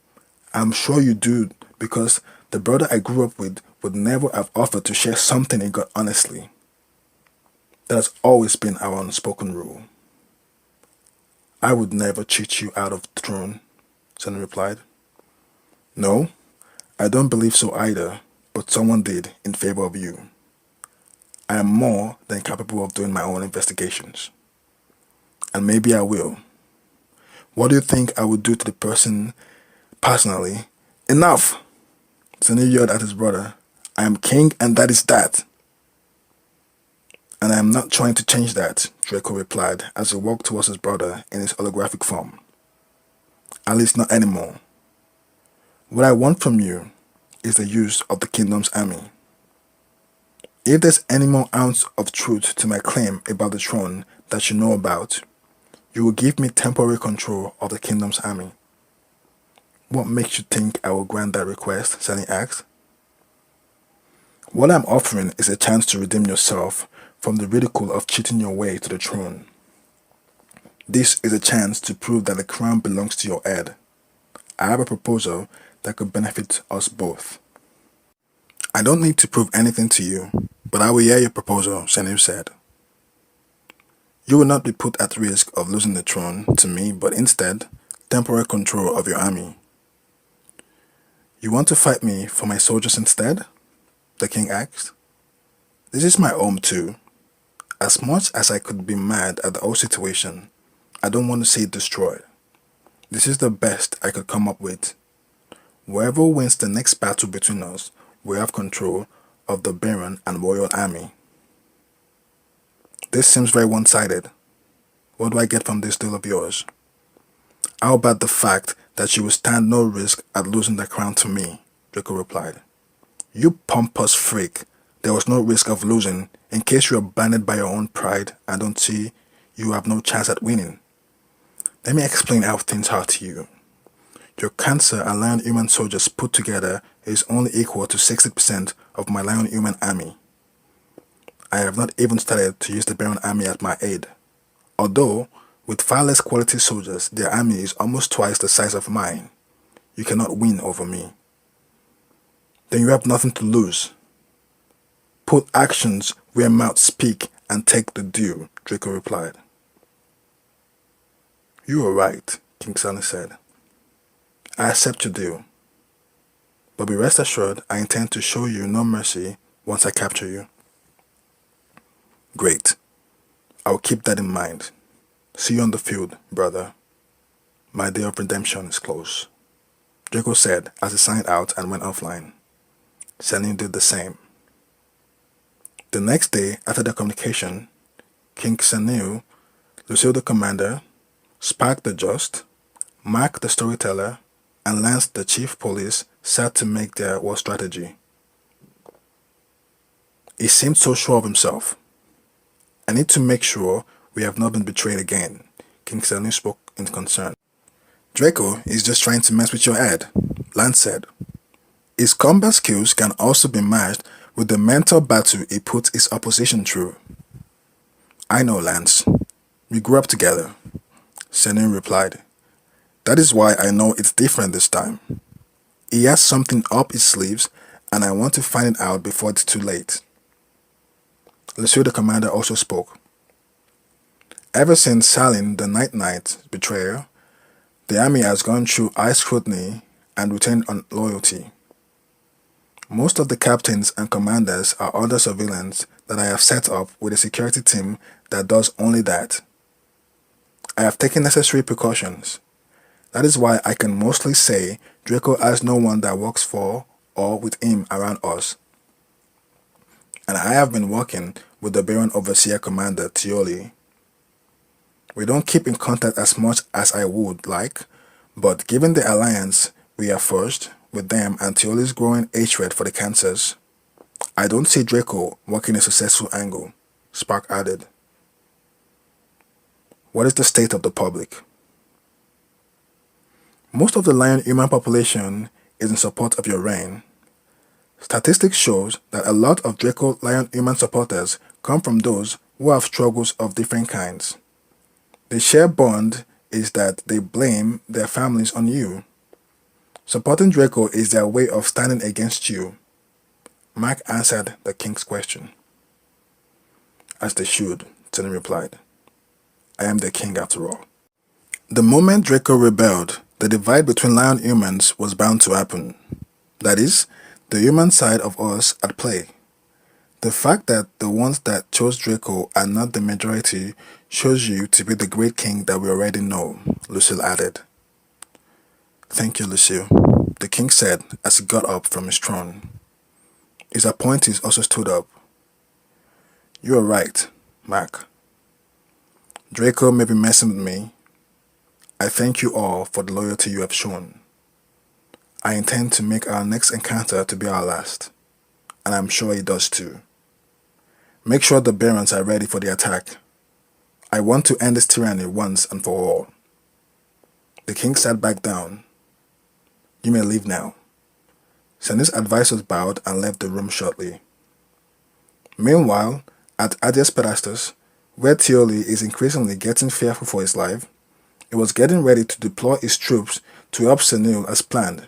I'm sure you do because the brother I grew up with would never have offered to share something he got honestly. That has always been our unspoken rule. I would never cheat you out of the throne, Sen replied. No, I don't believe so either, but someone did in favor of you. I am more than capable of doing my own investigations. And maybe I will. What do you think I would do to the person personally? Enough! Senu yelled at his brother. I am king and that is that. And I am not trying to change that, Draco replied as he walked towards his brother in his holographic form. At least not anymore. What I want from you is the use of the kingdom's army. If there's any more ounce of truth to my claim about the throne that you know about, you will give me temporary control of the kingdom's army. What makes you think I will grant that request? Sally asked. What I'm offering is a chance to redeem yourself from the ridicule of cheating your way to the throne. This is a chance to prove that the crown belongs to your head. I have a proposal that could benefit us both. I don't need to prove anything to you, but I will hear your proposal, Senil said. You will not be put at risk of losing the throne to me, but instead, temporary control of your army. You want to fight me for my soldiers instead? The king asked. This is my home too. As much as I could be mad at the whole situation, I don't want to see it destroyed. This is the best I could come up with. Whoever wins the next battle between us will have control of the Baron and royal army. This seems very one-sided. What do I get from this deal of yours? How about the fact that you will stand no risk at losing the crown to me? Draco replied. You pompous freak. There was no risk of losing. In case you are blinded by your own pride and don't see you have no chance at winning. Let me explain how things are to you. Your Cancer and Lion Human soldiers put together is only equal to 60% of my Lion Human army. I have not even started to use the Baron army at my aid. Although, with far less quality soldiers, their army is almost twice the size of mine. You cannot win over me. Then you have nothing to lose. Put actions where mouths speak and take the due, Draco replied. You are right, King Sunny said. I accept your deal. But be rest assured, I intend to show you no mercy once I capture you. Great. I will keep that in mind. See you on the field, brother. My day of redemption is close. Draco said as he signed out and went offline. Sanu did the same. The next day, after the communication, King Sanu, Lucille the commander, Spark the just, Mark the storyteller, and Lance the chief police sat to make their war strategy. He seemed so sure of himself. I need to make sure we have not been betrayed again, King Sanu spoke in concern. Draco is just trying to mess with your head, Lance said. His combat skills can also be matched with the mental battle he put his opposition through. I know, Lance. We grew up together, Sanu replied. That is why I know it's different this time. He has something up his sleeves and I want to find it out before it's too late. Lucille the commander also spoke. Ever since Salin the Night Knight's betrayal, the army has gone through high scrutiny and retained on loyalty. Most of the captains and commanders are under surveillance that I have set up with a security team that does only that. I have taken necessary precautions. That is why I can mostly say Draco has no one that works for or with him around us. And I have been working with the Baron Overseer Commander Tioli. We don't keep in contact as much as I would like, but given the alliance we have forged with them and Tioli's growing hatred for the Cancers, I don't see Draco working a successful angle, Spark added. What is the state of the public? Most of the lion human population is in support of your reign. Statistics shows that a lot of Draco lion human supporters come from those who have struggles of different kinds. The shared bond is that they blame their families on you. Supporting Draco is their way of standing against you. Mark answered the king's question. As they should, Tony replied. I am the king after all. The moment Draco rebelled, the divide between lion humans was bound to happen. That is, the human side of us at play. The fact that the ones that chose Draco are not the majority shows you to be the great king that we already know, Lucille added. Thank you, Lucille, the king said as he got up from his throne. His appointees also stood up. You are right, Mark. Draco may be messing with me. I thank you all for the loyalty you have shown. I intend to make our next encounter to be our last, and I'm sure he does too. Make sure the barons are ready for the attack. I want to end this tyranny once and for all. The king sat back down. You may leave now. Sanu's advisors bowed and left the room shortly. Meanwhile, at Adias Pedastus, where Tioli is increasingly getting fearful for his life, he was getting ready to deploy his troops to help Sanu as planned.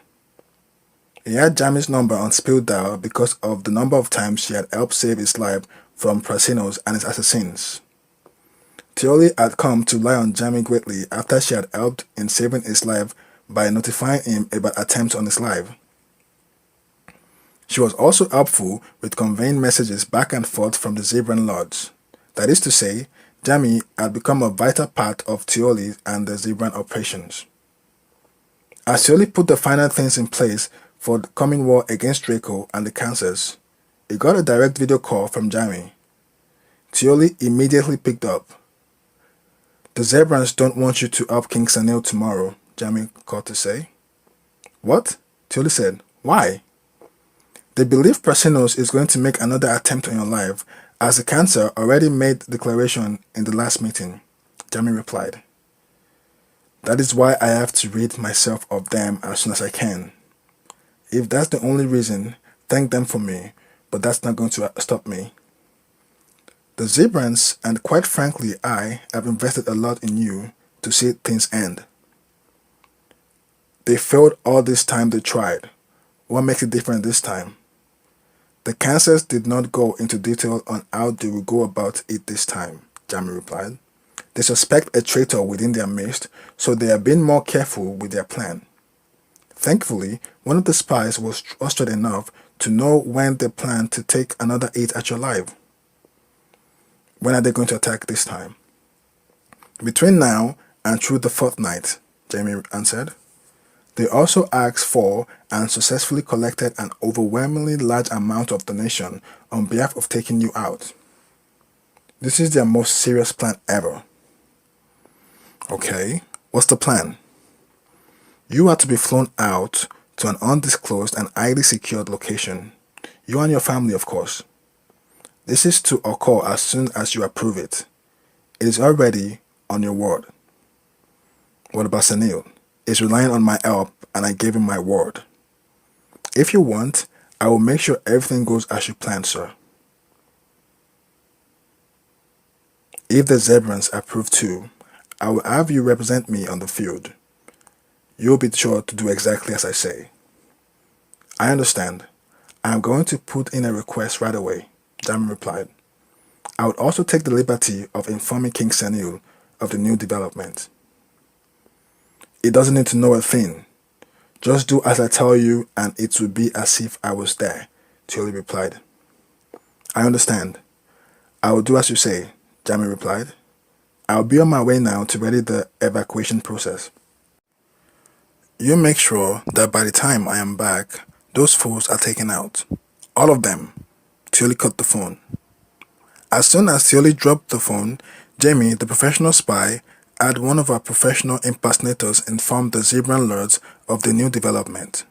He had Jami's number on speed dial because of the number of times she had helped save his life from Prasinos and his assassins. Tioli had come to rely on Jami greatly after she had helped in saving his life by notifying him about attempts on his life. She was also helpful with conveying messages back and forth from the Zebran Lords. That is to say, Jami had become a vital part of Tioli and the Zebran operations. As Tioli put the final things in place for the coming war against Draco and the Cancers, he got a direct video call from Jami. Tioli immediately picked up. The Zebrans don't want you to help King Sanil tomorrow, Jami called to say. What? Tioli said. Why? They believe Prasinos is going to make another attempt on your life, as the Cancer already made the declaration in the last meeting, Jami replied. That is why I have to rid myself of them as soon as I can. If that's the only reason, thank them for me, but that's not going to stop me. The Zebrans, and quite frankly I, have invested a lot in you to see things end. They failed all this time they tried. What makes it different this time? The Cancers did not go into detail on how they will go about it this time, Jami replied. They suspect a traitor within their midst, so they are being more careful with their plan. Thankfully, one of the spies was trusted enough to know when they plan to take another hit at your life. When are they going to attack this time? Between now and through the fortnight, Jami answered. They also asked for and successfully collected an overwhelmingly large amount of donation on behalf of taking you out. This is their most serious plan ever. Okay, what's the plan? You are to be flown out to an undisclosed and highly secured location. You and your family, of course. This is to occur as soon as you approve it. It is already on your word. What about Sanil? He's relying on my help and I gave him my word. If you want, I will make sure everything goes as you planned, sir. If the Zebrans approve too, I will have you represent me on the field. You'll be sure to do exactly as I say. I understand. I am going to put in a request right away, Jamin replied. I would also take the liberty of informing King Sanil of the new development. He doesn't need to know a thing. Just do as I tell you and it will be as if I was there, Tioli replied. I understand. I will do as you say, Jamin replied. I will be on my way now to ready the evacuation process. You make sure that by the time I am back, those fools are taken out. All of them. Tioli cut the phone. As soon as Tioli dropped the phone, Jamie, the professional spy, had one of our professional impersonators inform the Zebran lords of the new development.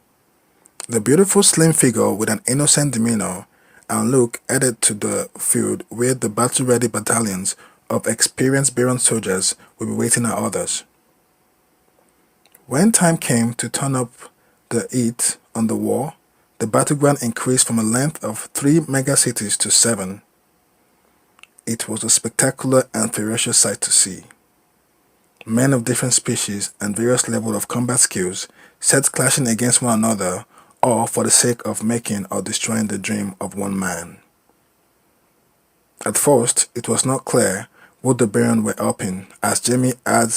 The beautiful slim figure with an innocent demeanor and look headed to the field where the battle-ready battalions of experienced Baron soldiers will be waiting our orders. When time came to turn up the heat on the war, the battleground increased from a length of 3 megacities to 7. It was a spectacular and ferocious sight to see. Men of different species and various levels of combat skills set clashing against one another, all for the sake of making or destroying the dream of one man. At first, it was not clear what the Baron were helping, as Jamie had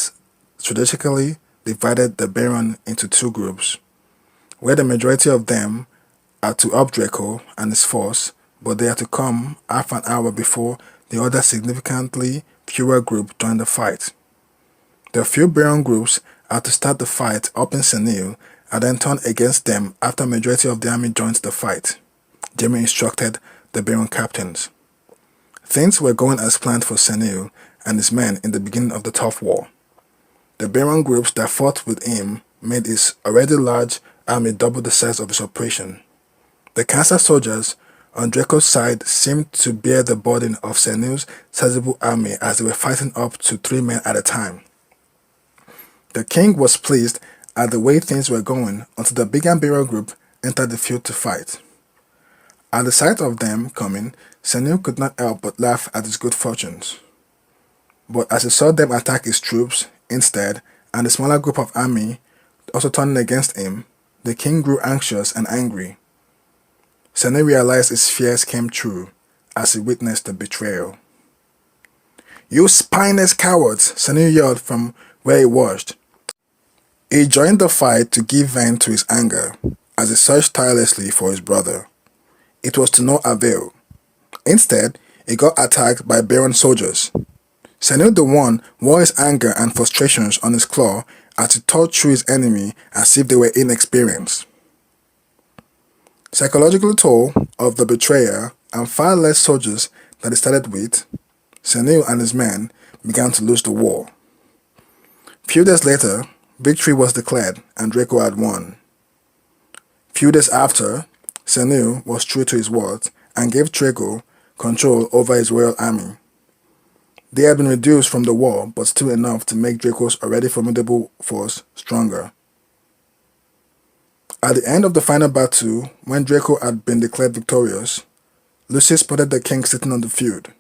strategically divided the Baron into 2 groups, where the majority of them are to help Draco and his force, but they are to come half an hour before the other significantly fewer group join the fight. The few Baron groups are to start the fight up in Sanil and then turn against them after majority of the army joins the fight, Jamie instructed the Baron captains. Things were going as planned for Sanil and his men in the beginning of the tough war. The Baron groups that fought with him made his already large army double the size of his operation. The Cancer soldiers on Draco's side seemed to bear the burden of Sanil's sizable army as they were fighting up to 3 men at a time. The king was pleased at the way things were going until the bigger Baron group entered the field to fight. At the sight of them coming, Sanil could not help but laugh at his good fortunes. But as he saw them attack his troops instead, and the smaller group of army also turning against him, the king grew anxious and angry. Sanil realized his fears came true as he witnessed the betrayal. "You spineless cowards!" Sanil yelled from where he was. He joined the fight to give vent to his anger as he searched tirelessly for his brother. It was to no avail. Instead, he got attacked by Baron soldiers. Sanil the One wore his anger and frustrations on his claw as he tore through his enemy as if they were inexperienced. Psychological toll of the betrayer and far less soldiers that he started with, Sanil and his men began to lose the war. Few days later, victory was declared and Draco had won. Few days after, Sanil was true to his word and gave Draco control over his royal army. They had been reduced from the war, but still enough to make Draco's already formidable force stronger. At the end of the final battle, when Draco had been declared victorious, Lucy spotted the king sitting on the field.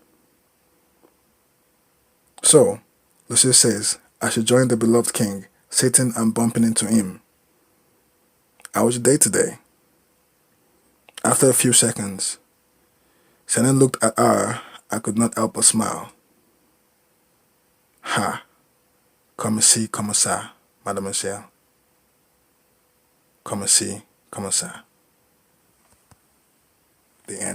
"So," Lucy says, as she joined the beloved king, sitting and bumping into him, "How was your day today?" After a few seconds, Sanil looked at her and could not help but smile. "Ha, comme ci, comme ça, mademoiselle. Comme ci, comme ça." The end.